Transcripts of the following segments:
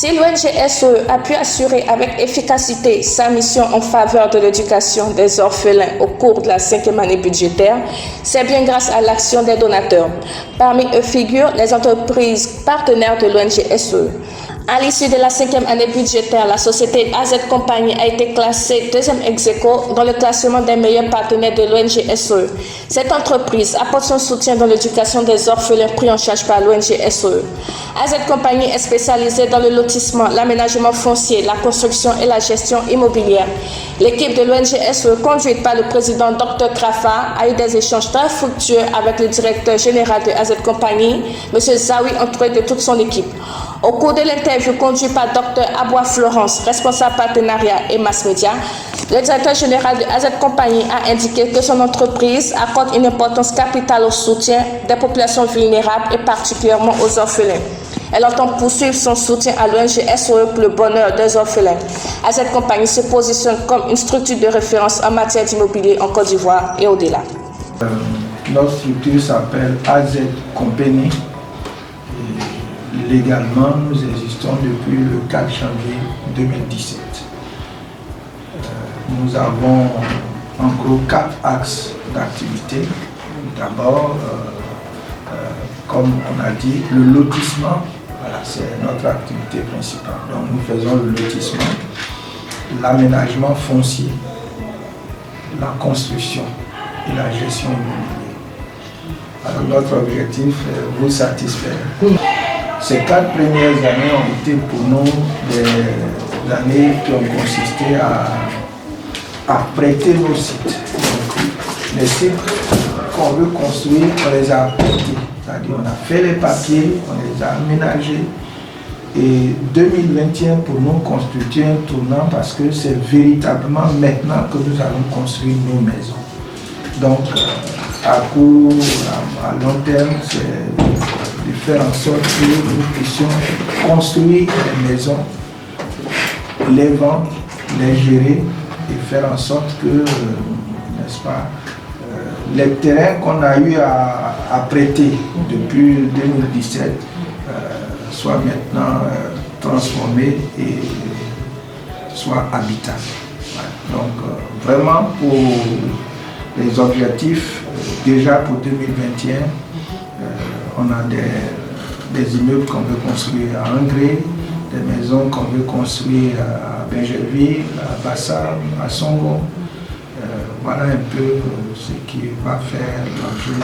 Si l'ONG SOE a pu assurer avec efficacité sa mission en faveur de l'éducation des orphelins au cours de la 5e année budgétaire, c'est bien grâce à l'action des donateurs. Parmi eux figurent les entreprises partenaires de l'ONG SOE. À l'issue de la 5e année budgétaire, la société AZ Compagnie a été classée 2e ex-aequo dans le classement des meilleurs partenaires de l'ONG SOE. Cette entreprise apporte son soutien dans l'éducation des orphelins pris en charge par l'ONG SOE. AZ Compagnie est spécialisée dans le lotissement, l'aménagement foncier, la construction et la gestion immobilière. L'équipe de l'ONG SOE, conduite par le président Dr Krafa, a eu des échanges très fructueux avec le directeur général de AZ Compagnie, M. Zawi, entouré de toute son équipe. Au cours de l'interview conduite par Dr Aboua Florence, responsable partenariat et mass média, le directeur général de AZ Compagnie a indiqué que son entreprise accorde une importance capitale au soutien des populations vulnérables et particulièrement aux orphelins. Elle entend poursuivre son soutien à l'ONG SOE pour le bonheur des orphelins. AZ Compagnie se positionne comme une structure de référence en matière d'immobilier en Côte d'Ivoire et au-delà. Notre structure s'appelle AZ Compagnie. Légalement, nous existons depuis le 4 janvier 2017. Nous avons en gros 4 axes d'activité. D'abord, comme on a dit, le lotissement, voilà, c'est notre activité principale. Donc nous faisons le lotissement, l'aménagement foncier, la construction et la gestion immobilière. Alors notre objectif est vous satisfaire. Ces 4 premières années ont été pour nous des années qui ont consisté à prêter nos sites. Donc, les sites qu'on veut construire, on les a prêtés. C'est-à-dire on a fait les papiers, on les a aménagés. Et 2021 pour nous constitue un tournant parce que c'est véritablement maintenant que nous allons construire nos maisons. Donc à court, à long terme, c'est de faire en sorte que nous puissions construire les maisons, les vendre, les gérer et faire en sorte que, n'est-ce pas, les terrains qu'on a eu à prêter depuis 2017 soient maintenant transformés et soient habitables. Donc vraiment pour les objectifs, déjà pour 2021, on a des immeubles qu'on veut construire à Angré, des maisons qu'on veut construire à Benjerville, à Bassam, à Songo. Voilà un peu ce qui va faire l'objet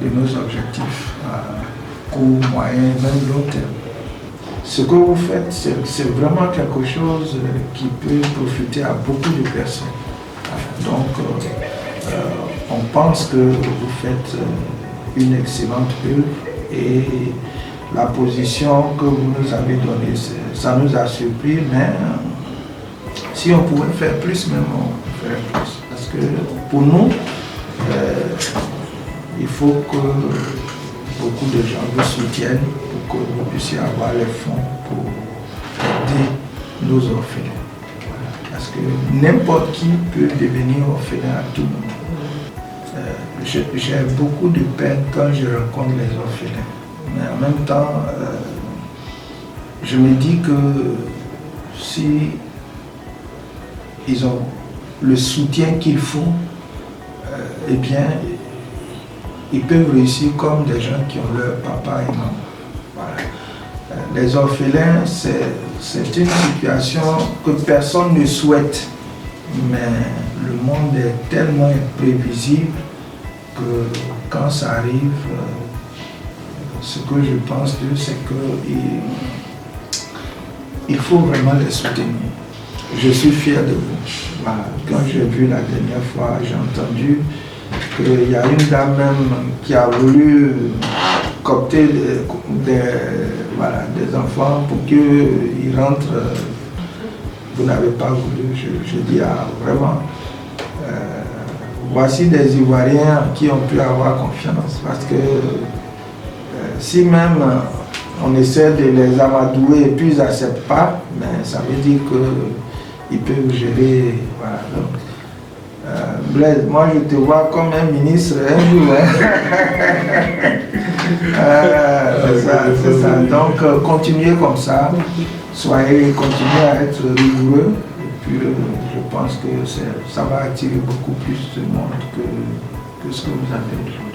de nos objectifs à court, moyen, même long terme. Ce que vous faites, c'est vraiment quelque chose qui peut profiter à beaucoup de personnes. Donc, on pense que vous faites une excellente œuvre et la position que vous nous avez donnée, ça nous a surpris, mais si on pouvait faire plus, même on ferait plus. Parce que pour nous, il faut que beaucoup de gens vous soutiennent pour que vous puissiez avoir les fonds pour aider nos orphelins. Voilà. Parce que n'importe qui peut devenir orphelin à tout moment. J'ai beaucoup de peine quand je rencontre les orphelins. Mais en même temps, je me dis que si ils ont le soutien qu'il faut, eh bien, ils peuvent réussir comme des gens qui ont leur papa et maman. Voilà. Les orphelins, c'est une situation que personne ne souhaite, mais le monde est tellement imprévisible que quand ça arrive, ce que je pense d'eux, c'est qu'il faut vraiment les soutenir. Je suis fier de vous. Voilà. Quand j'ai vu la dernière fois, j'ai entendu qu'il y a une dame même qui a voulu coopter des enfants pour qu'ils rentrent. Vous n'avez pas voulu. Je dis, ah, vraiment, voici des Ivoiriens qui ont pu avoir confiance. Parce que si même on essaie de les amadouer et puis ils n'acceptent pas, mais ça veut dire qu'ils peuvent gérer. Voilà. Donc, Blaise, moi je te vois comme un ministre un jour. C'est ça. Donc continuez comme ça, continuez à être rigoureux. Et puis je pense que ça va attirer beaucoup plus de monde que ce que vous avez.